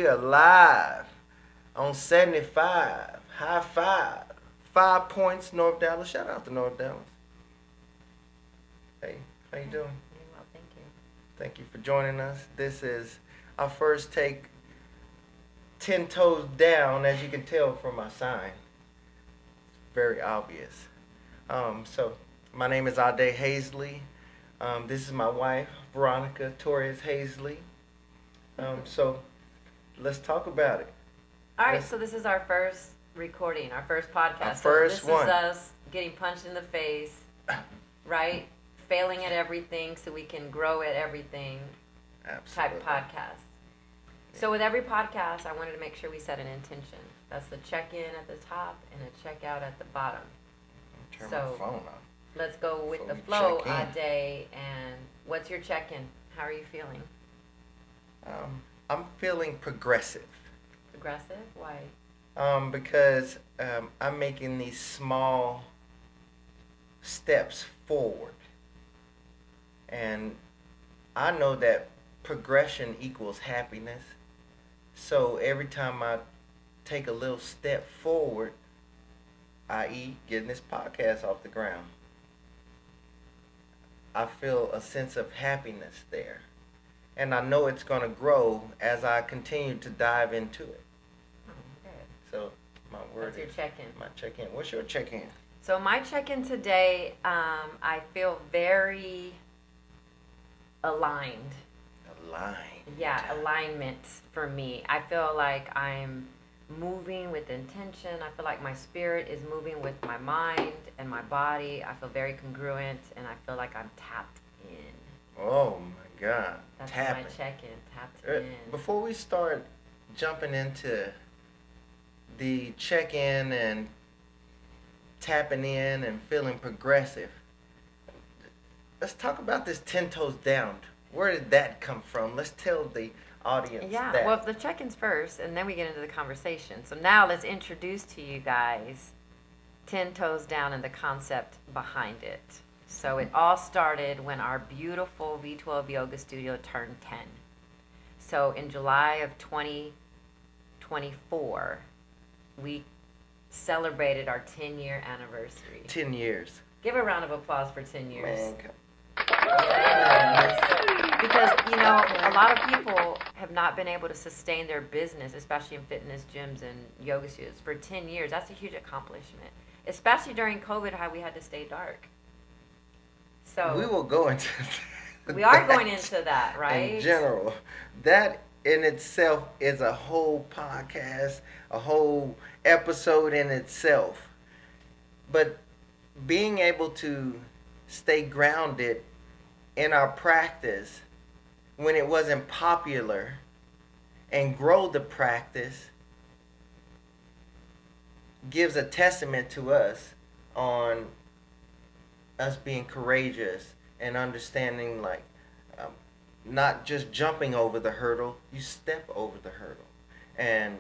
we are live on 75. High five. 5 points, North Dallas. Shout out to North Dallas. Hey, how you doing? Doing well, thank you. Thank you for joining us. This is our first take, 10 toes down, as you can tell from my sign. Very obvious. So, my name is Ade Hazley. This is my wife, Veronica Torres Hazley. So, let's talk about it. All right, so this is our first recording, our first podcast. Our first so this one. is us getting punched in the face, right? Failing at everything so we can grow at everything Absolutely. type podcast. So with every podcast, I wanted to make sure we set an intention. That's the check-in at the top and a check-out at the bottom. Turn So- my phone on. Let's go with Before the we flow, check in. Ade. And what's your check-in? How are you feeling? I'm feeling progressive. Aggressive? Why? Because I'm making these small steps forward. And I know that progression equals happiness. So every time I take a little step forward, i.e., getting this podcast off the ground, I feel a sense of happiness there. And I know it's going to grow as I continue to dive into it. Okay. So my word That's your is check-in. my check-in. What's your check-in? So my check-in today, I feel very aligned. Aligned. Yeah, alignment for me. I feel like I'm moving with intention. I feel like my spirit is moving with my mind and my body. I feel very congruent, and I feel like I'm tapped in. Oh my God. That's Tapping. my check-in, tapped in. Before we start jumping into the check-in and tapping in and feeling progressive, let's talk about this 10 toes down. Where did that come from? Let's tell the audience Yeah, that. well, the check-in's first, and then we get into the conversation. So now let's introduce to you guys 10 Toes Down and the concept behind it. So it all started when our beautiful V12 yoga studio turned 10. So in July of 2024, we celebrated our 10-year anniversary. 10 years. Give a round of applause for 10 years. Man, Yes. Because, you know, a lot of people have not been able to sustain their business, especially in fitness gyms and yoga studios, for 10 years. That's a huge accomplishment, especially during COVID, how we had to stay dark. So we will go into we are that going into that, right? in general. That in itself is a whole podcast, a whole episode in itself. But being able to stay grounded in our practice when it wasn't popular and grow the practice gives a testament to us on us being courageous and understanding, like, not just jumping over the hurdle, you step over the hurdle, and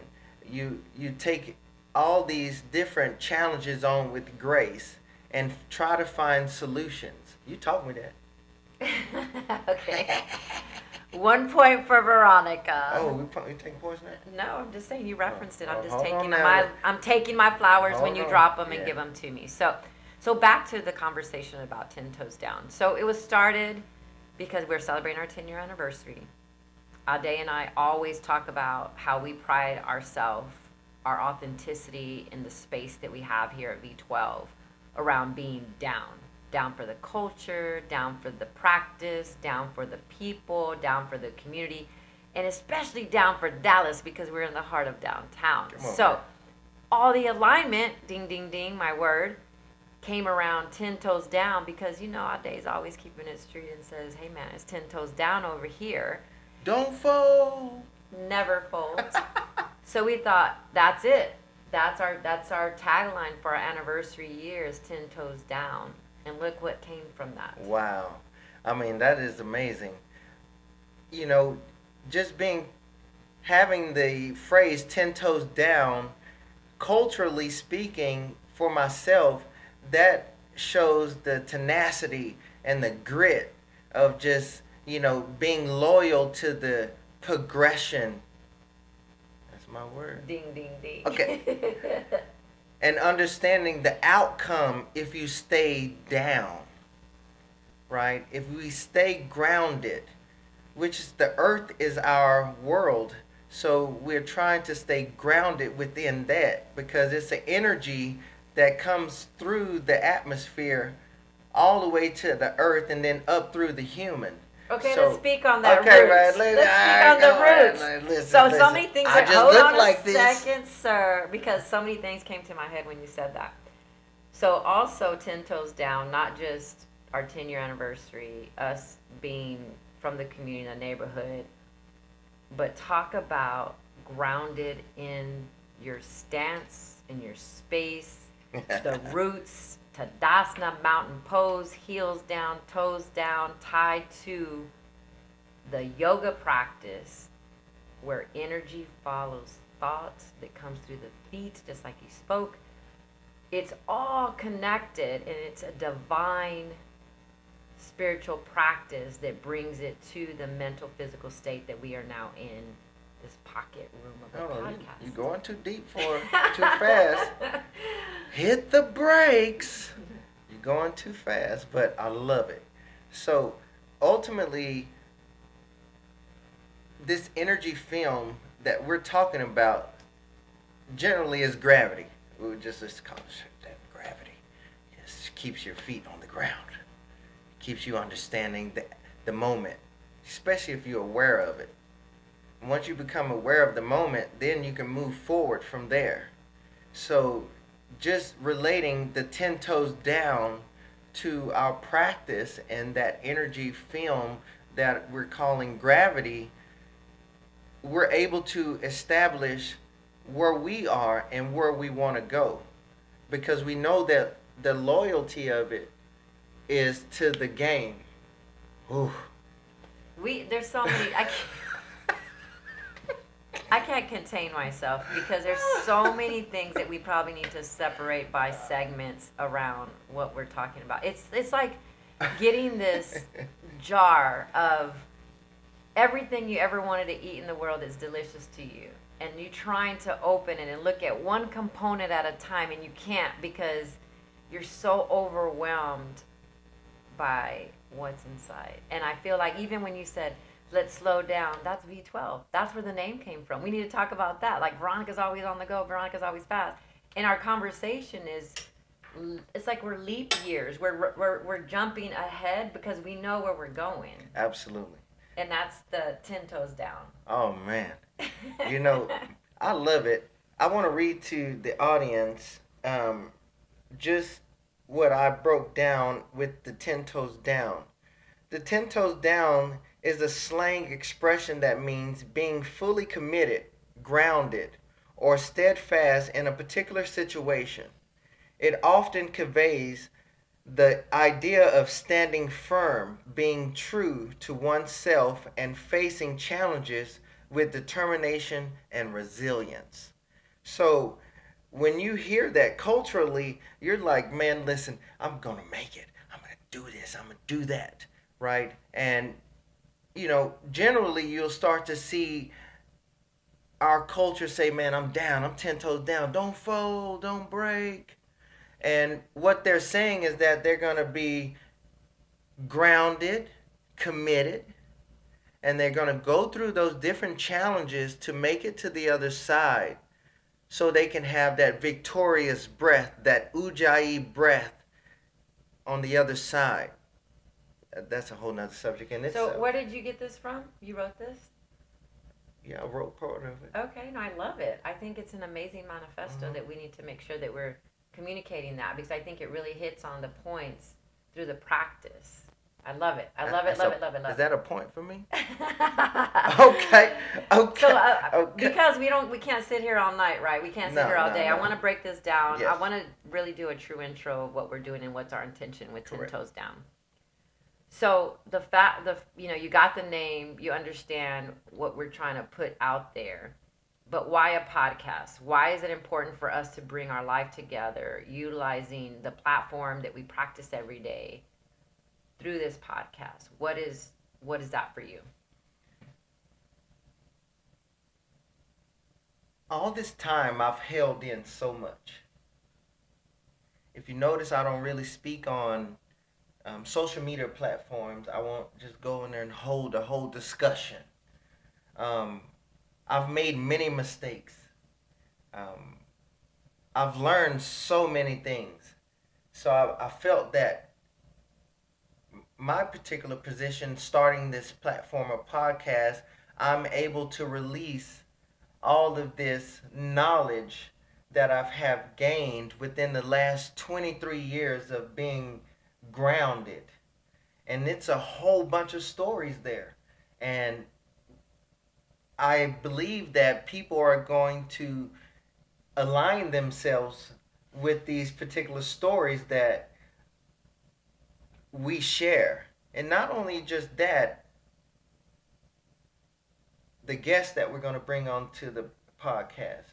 you take all these different challenges on with grace and try to find solutions. You taught me that. Okay. 1 point for Veronica. Oh, we taking points now? No, I'm just saying you referenced it. I'm just hold taking on now. I'm taking my flowers when Hold you on. drop them and Yeah. give them to me. So back to the conversation about 10 Toes Down. So it was started because we're celebrating our 10-year anniversary. Ade and I always talk about how we pride ourselves, our authenticity in the space that we have here at V12 around being down for the culture, down for the practice, down for the people, down for the community, and especially down for Dallas because we're in the heart of downtown. Come on, So man. all the alignment, ding, ding, ding, my word, came around 10 toes down because, you know, Ade's always keeping it straight and says, hey, man, it's 10 toes down over here. Don't fold. Never fold. So we thought, that's it. That's our tagline for our anniversary year is 10 toes down. And look what came from that. Wow. I mean, that is amazing. You know, just having the phrase 10 toes down, culturally speaking, for myself, that shows the tenacity and the grit of just, you know, being loyal to the progression That's my word. Ding, ding, ding. Okay. And understanding the outcome if you stay down, right? If we stay grounded, which is the earth is our world. So we're trying to stay grounded within that because it's an energy that comes through the atmosphere all the way to the earth and then up through the human. Okay, So, let's speak on that okay, roots. right, Let's speak on the roots. Right, listen, so listen. many things I are, just hold look on like a this. second, sir, because so many things came to my head when you said that. So also 10 Toes Down, not just our 10-year anniversary, us being from the community, the neighborhood, but talk about grounded in your stance, in your space, the roots, Tadasana mountain pose, heels down, toes down, tied to the yoga practice where energy follows thought that comes through the feet, just like you spoke. It's all connected, and it's a divine spiritual practice that brings it to the mental, physical state that we are now in this pocket room of a podcast. You're going too deep for too fast. Hit the brakes. You're going too fast, but I love it. So ultimately, this energy film that we're talking about generally is gravity. We would just call it that gravity. It just keeps your feet on the ground. Keeps you understanding the moment, especially if you're aware of it. Once you become aware of the moment, then you can move forward from there. So just relating the 10 toes down to our practice and that energy film that we're calling gravity, we're able to establish where we are and where we want to go, because we know that the loyalty of it is to the game. Ooh. There's so many. I can't contain myself because there's so many things that we probably need to separate by segments around what we're talking about. It's like getting this jar of everything you ever wanted to eat in the world that's delicious to you, and you trying to open it and look at one component at a time, and you can't because you're so overwhelmed by what's inside. And I feel like even when you said let's slow down, that's V12. That's where the name came from. We need to talk about that. Like, Veronica's always on the go, Veronica's always fast. And our conversation is, it's like we're leap years. We're jumping ahead because we know where we're going. Absolutely. And that's the 10 toes down. Oh, man. You know, I love it. I want to read to the audience just what I broke down with the 10 toes down. The 10 toes down is a slang expression that means being fully committed, grounded, or steadfast in a particular situation. It often conveys the idea of standing firm, being true to oneself, and facing challenges with determination and resilience. So, when you hear that culturally, you're like, man, listen, I'm going to make it. I'm going to do this. I'm going to do that. Right? And, you know, generally you'll start to see our culture say, man, I'm down. I'm 10 toes down. Don't fold. Don't break. And what they're saying is that they're going to be grounded, committed, and they're going to go through those different challenges to make it to the other side so they can have that victorious breath, that ujjayi breath on the other side. That's a whole nother subject in itself. So where did you get this from? You wrote this? Yeah, I wrote part of it. Okay, no, I love it. I think it's an amazing manifesto that we need to make sure that we're communicating that, because I think it really hits on the points through the practice. I love it. I love it, love it, love it, love it. Is that a point for me? Okay. So, Okay. because we can't sit here all night, right? We can't sit here all day. I want to break this down. Yes. I want to really do a true intro of what we're doing and what's our intention with 10 Toes Down. So you got the name, you understand what we're trying to put out there, but why a podcast? Why is it important for us to bring our life together, utilizing the platform that we practice every day through this podcast? What is that for you? all this time I've held in so much. If you notice, I don't really speak on social media platforms. I won't just go in there and hold a whole discussion. Um, I've made many mistakes. Um, I've learned so many things. So I felt that my particular position starting this platform of podcast, I'm able to release all of this knowledge that I've have gained within the last 23 years of being grounded. And it's a whole bunch of stories there. And I believe that people are going to align themselves with these particular stories that we share. And not only just that, the guests that we're going to bring on to the podcast,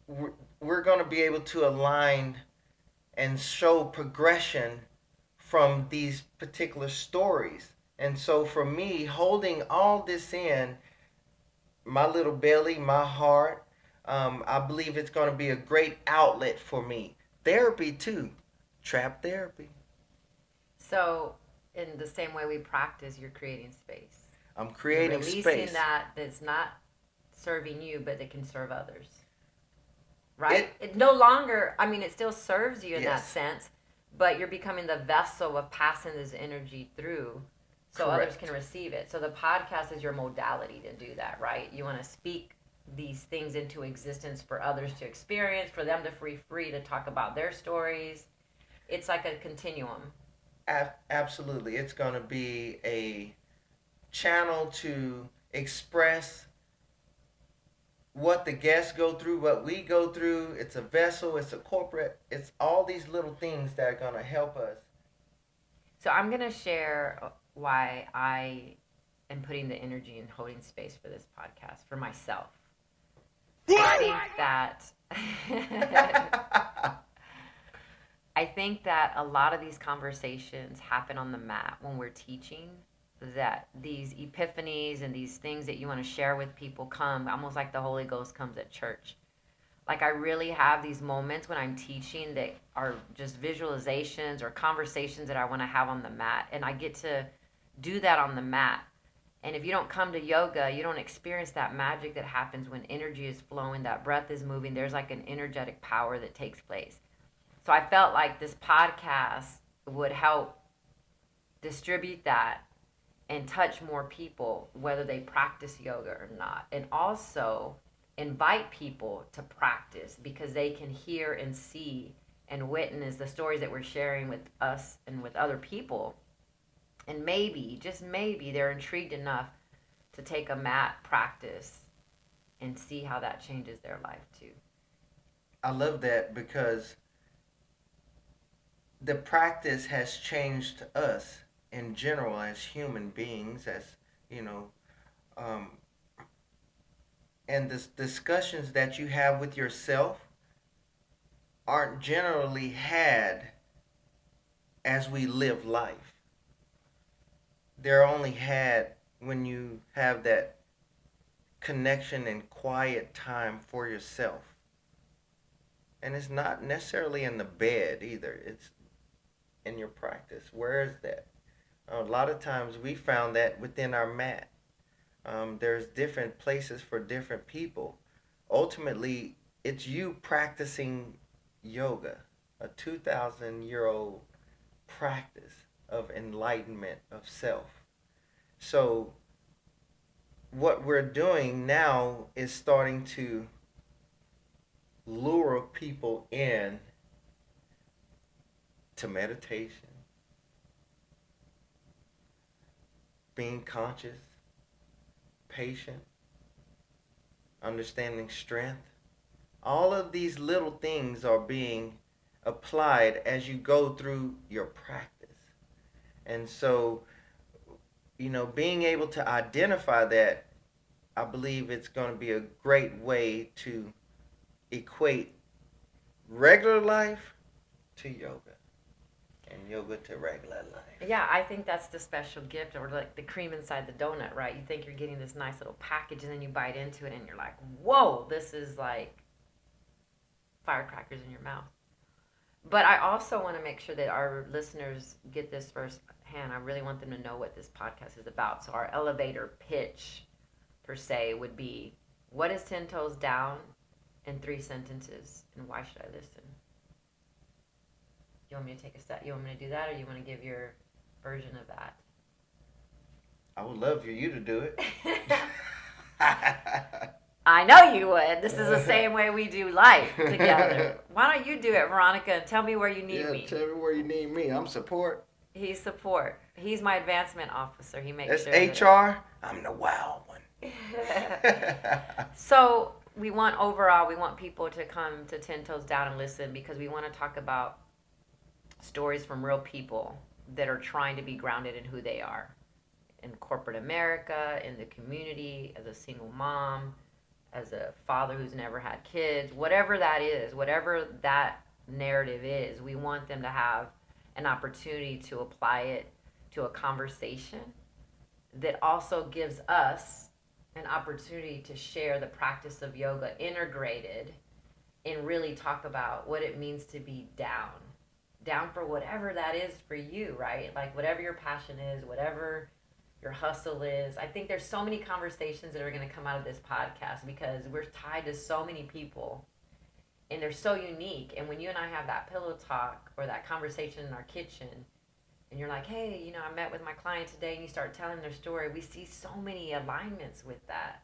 we're going to be able to align and show progression from these particular stories. And so for me, holding all this in my little belly, my heart, I believe it's going to be a great outlet for me. Therapy too, trap therapy. So, in the same way we practice, you're creating space. I'm You're creating releasing space. that's not serving you, but that can serve others. Right? It It no longer, I mean, it still serves you in that Yes, sense, but you're becoming the vessel of passing this energy through so others correct. can receive it. So the podcast is your modality to do that, right? You want to speak these things into existence for others to experience, for them to free to talk about their stories. It's like a continuum. Absolutely. It's going to be a channel to express what the guests go through, what we go through. It's a vessel, it's a corporate, it's all these little things that are going to help us. So I'm going to share why I am putting the energy and holding space for this podcast for myself. I think that I think that a lot of these conversations happen on the mat when we're teaching, that these epiphanies and these things that you want to share with people come almost like the Holy Ghost comes at church. Like I really have these moments when I'm teaching that are just visualizations or conversations that I want to have on the mat, and I get to do that on the mat. And if you don't come to yoga, you don't experience that magic that happens when energy is flowing, that breath is moving. There's like an energetic power that takes place. So I felt like this podcast would help distribute that and touch more people, whether they practice yoga or not. And also invite people to practice because they can hear and see and witness the stories that we're sharing with us and with other people. And maybe, just maybe, they're intrigued enough to take a mat practice and see how that changes their life too. I love that because the practice has changed us in general as human beings, as you know, um, and the discussions that you have with yourself aren't generally had as we live life. They're only had when you have that connection and quiet time for yourself. And it's not necessarily in the bed either. It's in your practice. Where is that? A lot of times we found that within our mat. There's different places for different people. Ultimately, it's you practicing yoga, a 2,000-year-old practice of enlightenment of self. So, what we're doing now is starting to lure people in to meditation, being conscious, patient, understanding strength. All of these little things are being applied as you go through your practice. And so, being able to identify that, I believe it's going to be a great way to equate regular life to yoga. And yoga to regular life. Yeah, I think that's the special gift, or like the cream inside the donut, right? You think you're getting this nice little package, and then you bite into it, and you're like, whoa, this is like firecrackers in your mouth. But I also want to make sure that our listeners get this firsthand. I really want them to know what this podcast is about. So our elevator pitch, per se, would be, what is 10 Toes Down in 3 sentences, and why should I listen? You want me to take a step? You want me to do that, or you want to give your version of that? I would love for you to do it. I know you would. This is the same way we do life together. Why don't you do it, Veronica, and tell me where you need me? Tell me where you need me. I'm support. He's support. He's my advancement officer. He makes sure. That's HR. I'm the wild one. So we want people to come to 10 Toes Down and listen, because we want to talk about stories from real people that are trying to be grounded in who they are. In corporate America, in the community, as a single mom, as a father who's never had kids, whatever that is, whatever that narrative is, we want them to have an opportunity to apply it to a conversation that also gives us an opportunity to share the practice of yoga integrated and really talk about what it means to be down for whatever that is for you, right? Like whatever your passion is, whatever your hustle is. I think there's so many conversations that are going to come out of this podcast, because we're tied to so many people and they're so unique. And when you and I have that pillow talk or that conversation in our kitchen, and you're like, hey, I met with my client today, and you start telling their story, we see so many alignments with that.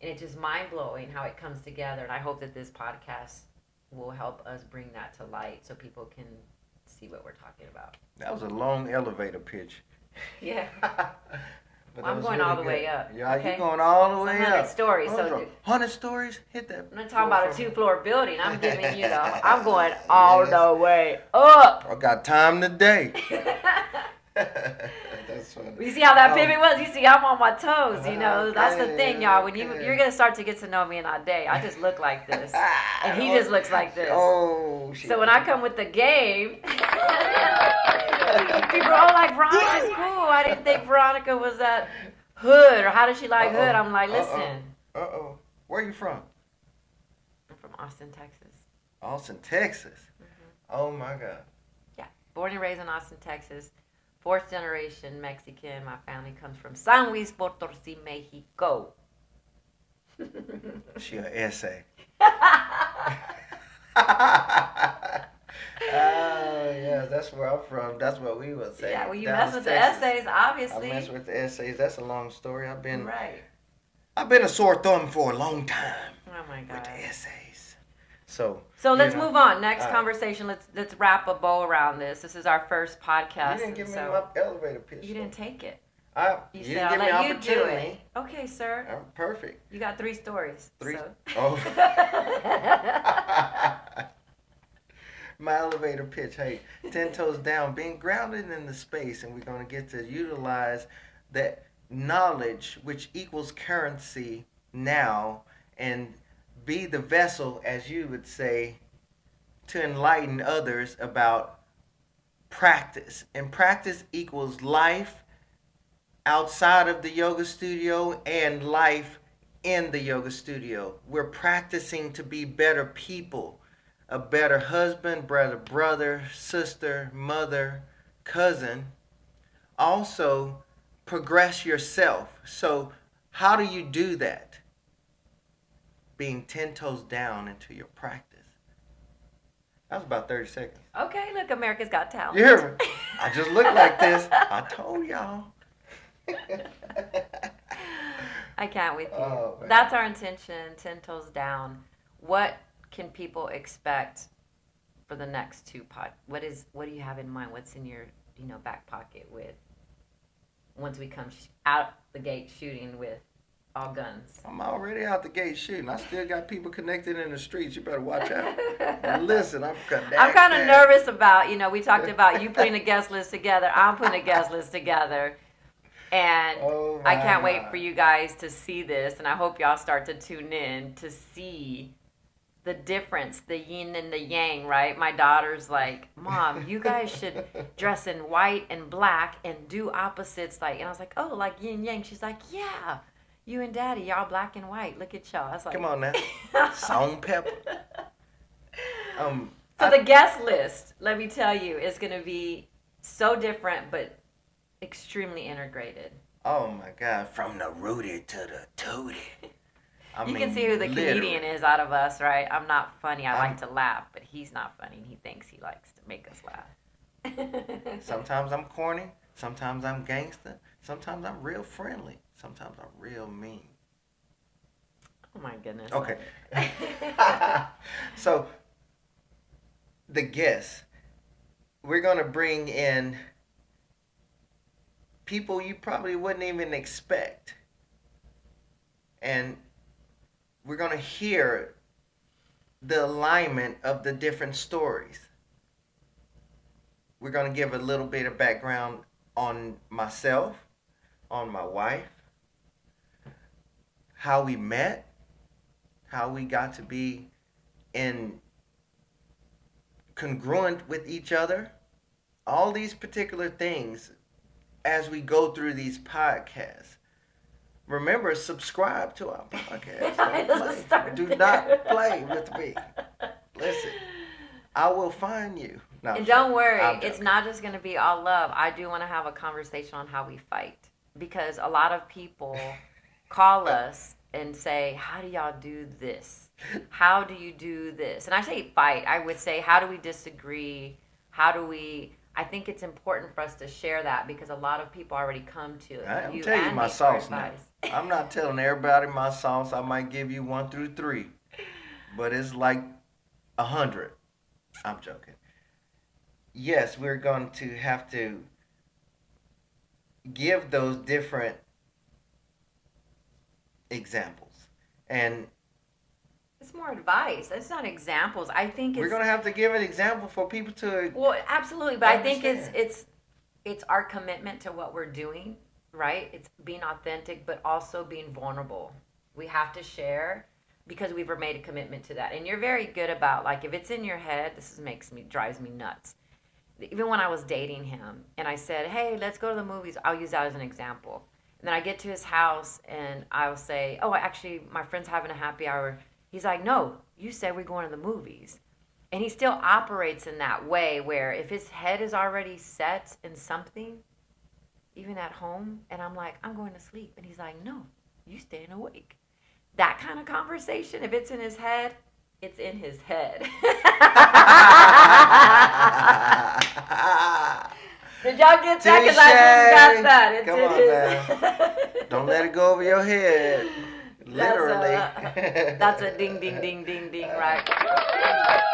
And it's just mind-blowing how it comes together. And I hope that this podcast will help us bring that to light so people can see what we're talking about. That was a long elevator pitch. Yeah. Well, I'm going all the way up. Yeah, okay? You're going all the way 100 up. stories. 100 stories? Hit that. I'm not talking about a 2-floor building. I'm giving you I'm going all the way up. I got time today. That's funny. You see how that pivot was? You see, I'm on my toes, That's the thing, y'all. When you're going to start to get to know me in our day, I just look like this. And he just looks like this. Oh, shit. So when I come with the game, people are all like, Veronica's cool. I didn't think Veronica was that hood, or how does she like hood? I'm like, listen. Where are you from? I'm from Austin, Texas. Austin, Texas? Mm-hmm. Oh, my God. Yeah. Born and raised in Austin, Texas. 4th generation Mexican. My family comes from San Luis Potosí, Mexico. She an essay. Yeah, that's where I'm from. That's what we would say. Yeah, well, you mess with Texas. The essays, obviously. I mess with the essays. That's a long story. I've been a sore thumb for a long time. Oh my God. With the essays. So let's move on. Next conversation. Let's wrap a bow around this. This is our first podcast. You didn't give me my elevator pitch. You didn't take it. You said I'll let you do it. Okay, sir. I'm perfect. You got 3 stories. 3. So. Oh. My elevator pitch. Hey, 10 Toes Down, being grounded in the space, and we're going to get to utilize that knowledge, which equals currency now, and be the vessel, as you would say, to enlighten others about practice. And practice equals life outside of the yoga studio and life in the yoga studio. We're practicing to be better people, a better husband, brother, sister, mother, cousin. Also, progress yourself. So how do you do that? Being 10 toes down into your practice. That was about 30 seconds. Okay, look, America's Got Talent. You hear me? I just look like this. I told y'all. I can't with you. Oh, that's our intention, 10 toes down. What can people expect for the next 2 What do you have in mind? What's in your back pocket with once we come out the gate shooting with all guns? I'm already out the gate shooting. I still got people connected in the streets. You better watch out. Listen, I'm kind of nervous about, we talked about you putting a guest list together. I'm putting a guest list together. And I can't wait for you guys to see this. And I hope y'all start to tune in to see the difference, the yin and the yang, right? My daughter's like, Mom, you guys should dress in white and black and do opposites. Like, and I was like, oh, like yin yang. She's like, yeah, you and Daddy, y'all black and white. Look at y'all. I was like, Come on now, salt and pepper. So the guest list, let me tell you, is going to be so different, but extremely integrated. Oh my God, from the rooty to the tooty. You can see who the comedian is out of us, right? I'm not funny. I like to laugh, but he's not funny. He thinks he likes to make us laugh. Sometimes I'm corny. Sometimes I'm gangster. Sometimes I'm real friendly. Sometimes I'm real mean. Oh my goodness. Okay. So, the guests, we're going to bring in people you probably wouldn't even expect. And we're going to hear the alignment of the different stories. We're going to give a little bit of background on myself, on my wife, how we met, how we got to be in congruent with each other. All these particular things as we go through these podcasts. Remember, subscribe to our podcast. Do not play with me. Listen, I will find you. No, and don't worry, it's not just going to be all love. I do want to have a conversation on how we fight. Because a lot of people call us and say, how do y'all do this? How do you do this? And I say fight. I would say, how do we disagree? I think it's important for us to share that because a lot of people already come to I'm telling you my sauce now. I'm not telling everybody my sauce. I might give you 1 through 3, but it's like 100. I'm joking. Yes, we're going to have to give those different examples. And it's more advice. It's not examples. I think we're going to have to give an example for people to. Well, absolutely, but understand. I think it's our commitment to what we're doing, right? It's being authentic, but also being vulnerable. We have to share because we've made a commitment to that. And you're very good about, like, if it's in your head, drives me nuts. Even when I was dating him and I said, hey, let's go to the movies, I'll use that as an example. And then I get to his house and I'll say, oh, actually, my friend's having a happy hour. He's like, no, you said we're going to the movies. And he still operates in that way where if his head is already set in something, even at home, and I'm like, I'm going to sleep. And he's like, no, you staying awake. That kind of conversation, if it's in his head, it's in his head. Did y'all get that? Because I just got that. It's Come in on his head. Don't let it go over your head. Literally. That's a ding, ding, ding, ding, ding, right?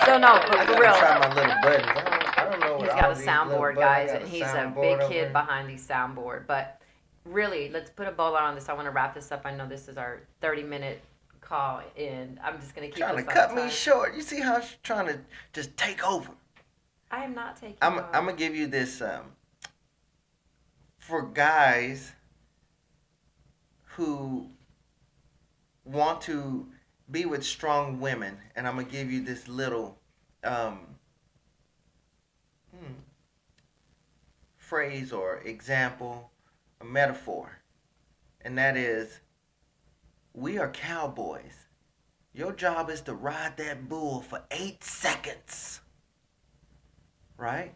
So no, but for real. I try my little buttons. I don't know what he's got a soundboard, guys, and he's a big kid behind the soundboard. But really, let's put a bow on this. I want to wrap this up. I know this is our 30-minute call, and I'm just going to keep trying to cut me short. You see how she's trying to just take over. I am not taking over. I'm going to give you this for guys who want to be with strong women, and I'm going to give you this little phrase or example, a metaphor, and that is, we are cowboys. Your job is to ride that bull for 8 seconds, right?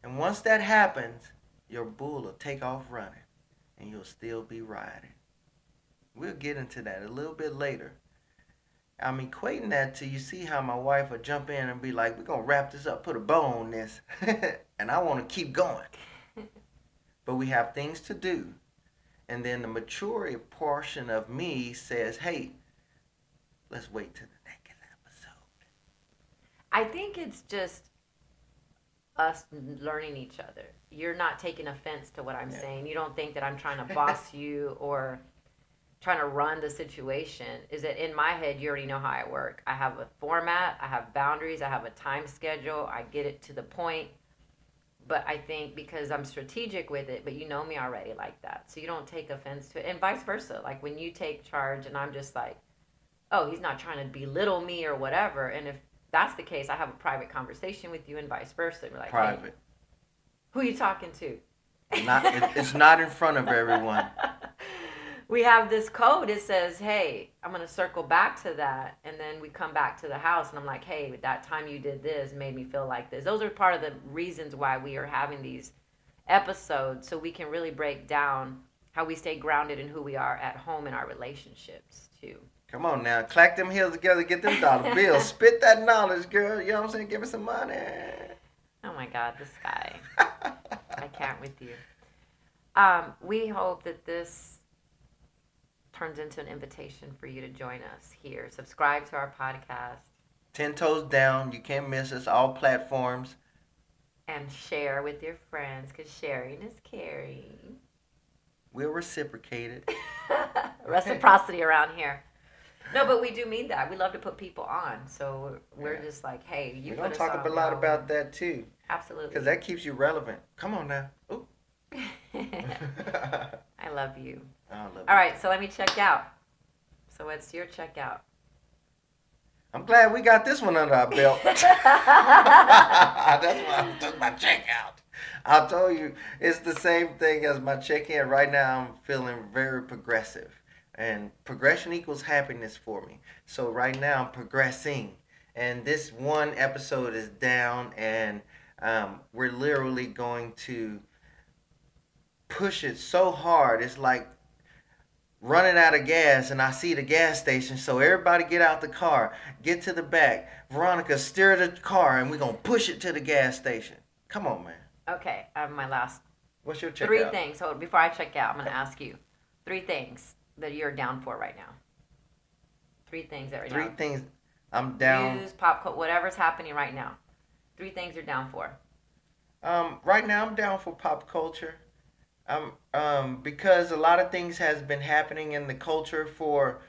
And once that happens, your bull will take off running, and you'll still be riding. We'll get into that a little bit later. I'm equating that to, you see how my wife will jump in and be like, we're going to wrap this up, put a bow on this, and I want to keep going. But we have things to do. And then the maturity portion of me says, hey, let's wait till the next episode. I think it's just us learning each other. You're not taking offense to what I'm saying. You don't think that I'm trying to boss you or trying to run the situation. Is that in my head, you already know how I work. I have a format, I have boundaries, I have a time schedule, I get it to the point. But I think because I'm strategic with it, but you know me already like that. So you don't take offense to it. And vice versa. Like when you take charge and I'm just like, oh, he's not trying to belittle me or whatever. And if that's the case, I have a private conversation with you and vice versa. And we're like, Private. hey, who are you talking to? It's not in front of everyone. We have this code. It says, hey, I'm going to circle back to that. And then we come back to the house and I'm like, hey, that time you did this made me feel like this. Those are part of the reasons why we are having these episodes, so we can really break down how we stay grounded in who we are at home in our relationships too. Come on now, clack them heels together, get them dollar bills. Spit that knowledge, girl. You know what I'm saying? Give me some money. Oh my God, this guy. I can't with you. We hope that this turns into an invitation for you to join us here. Subscribe to our podcast. 10 Toes Down. You can't miss us. All platforms. And share with your friends, because sharing is caring. We'll reciprocate it. Reciprocity around here. No, but we do mean that. We love to put people on. So we're just like, hey, you We're put going us to talk on. a lot about that too. Absolutely. Because that keeps you relevant. Come on now. Ooh. I love you. I love you. All right, so let me check out. So what's your checkout? I'm glad we got this one under our belt. That's my checkout. I told you, it's the same thing as my check-in. Right now, I'm feeling very progressive. And progression equals happiness for me. So right now, I'm progressing. And this one episode is down, and we're literally going to push it so hard. It's like running out of gas, and I see the gas station. So everybody get out the car, get to the back. Veronica, steer the car, and we're going to push it to the gas station. Come on, man. Okay, my last What's your checkout? 3 things. So before I check out, I'm going to ask you 3 things that you're down for right now. 3 things that right now. 3 things I'm down. News, pop culture, whatever's happening right now. 3 things you're down for. Right now, I'm down for pop culture. Because a lot of things has been happening in the culture for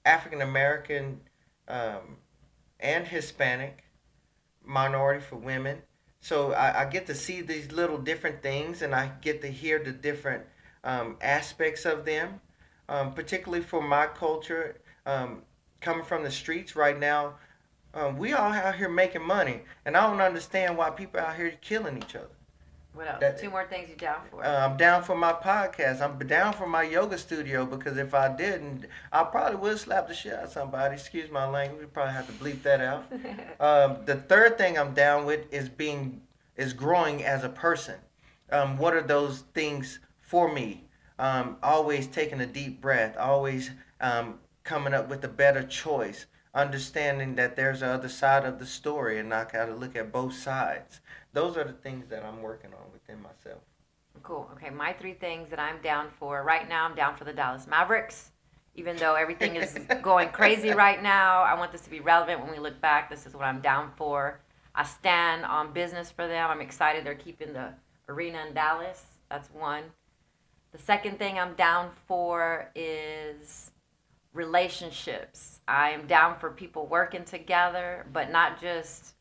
African American and Hispanic minority, for women. So I get to see these little different things, and I get to hear the different aspects of them. Particularly for my culture, coming from the streets right now, we all out here making money, and I don't understand why people out here killing each other. What else? 2 more things you're down for. I'm down for my podcast. I'm down for my yoga studio, because if I didn't, I probably would slap the shit out of somebody. Excuse my language. We probably have to bleep that out. The third thing I'm down with is growing as a person. What are those things for me? Always taking a deep breath. Always coming up with a better choice. Understanding that there's the other side of the story, and I gotta look at both sides. Those are the things that I'm working on within myself. Cool. Okay, my 3 things that I'm down for right now, I'm down for the Dallas Mavericks. Even though everything is going crazy right now, I want this to be relevant when we look back. This is what I'm down for. I stand on business for them. I'm excited they're keeping the arena in Dallas. That's one. The second thing I'm down for is relationships. I am down for people working together, but not just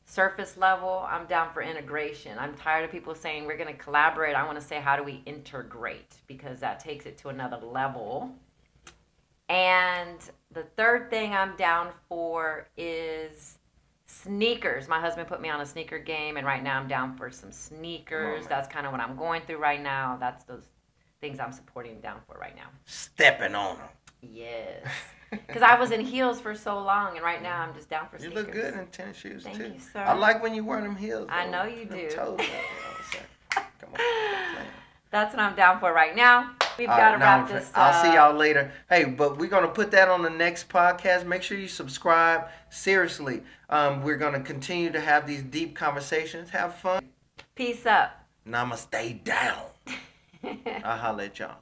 surface level. I'm down for integration. I'm tired of people saying we're going to collaborate. I want to say, how do we integrate? Because that takes it to another level. And the third thing I'm down for is sneakers. My husband put me on a sneaker game, and right now I'm down for some sneakers. That's kind of what I'm going through right now. That's those things I'm supporting down for right now. Stepping on them. Yes. Because I was in heels for so long, and right now I'm just down for sneakers. You look good in tennis shoes, Thank too. you, sir. I like when you wear them heels. I know you Them do. toes out, you know what I'm Come on. That's what I'm down for right now. We've All got to right, now wrap this up. I'll see y'all later. Hey, but we're going to put that on the next podcast. Make sure you subscribe. Seriously, we're going to continue to have these deep conversations. Have fun. Peace up. Namaste down. I'll holler at y'all.